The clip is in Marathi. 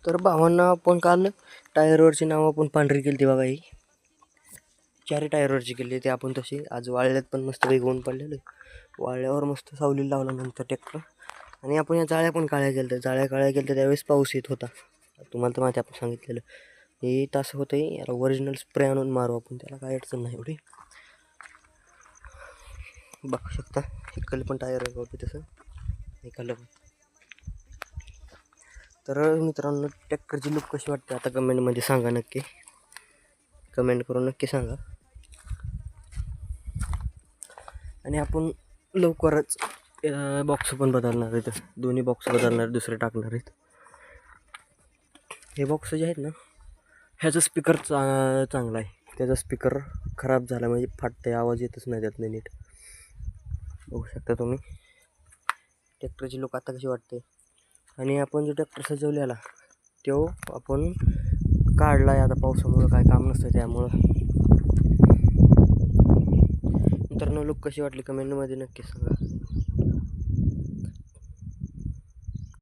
तर भावांना आपण काल टायरवरची नाव आपण पांढरी केली ती बघा. ही चारही टायरवरची केली ते आपण तशी. आज वाळल्यात पण मस्त ऊन पडलेलं. वाळल्यावर मस्त सावलीला लावल्यानंतर ट्रॅक्टर. आणि आपण या जाळ्या पण काळ्या केल्या. जाळ्या काळ्या केल्या त्यावेळेस पाऊस येत होता. तुम्हाला तर माहिती आपण सांगितलेलं. हे तसं होतं आहे. याला ओरिजिनल स्प्रे आणून मारू आपण, त्याला काय अडचण नाही एवढी. बघू शकता इकडलं पण टायर आहे बघा तसं, इकडलं पण. तर मित्रांनो, ट्रॅक्टरची लुक कशी वाटते आता कमेंटमध्ये सांगा नक्की. कमेंट करून नक्की सांगा. आणि आपण लवकरच बॉक्स पण बदलणार आहेत. दोन्ही बॉक्स बदलणार, दुसरे टाकणार आहेत. हे बॉक्स जे आहेत ना, ह्याचा स्पीकर चांगला आहे. त्याचा स्पीकर खराब झाला म्हणजे फाटते, आवाज येतच नाही त्यातनं नीट. बघू शकता तुम्ही ट्रॅक्टरची लुक आता कशी वाटते. आणि आपण जो ट्रॅक्टर सजवलेला तो आपण काढला आहे आता पावसामुळं, काय काम नसतं त्यामुळं. मित्रांनो, लुक कशी वाटली कमेंटमध्ये नक्की सांगा.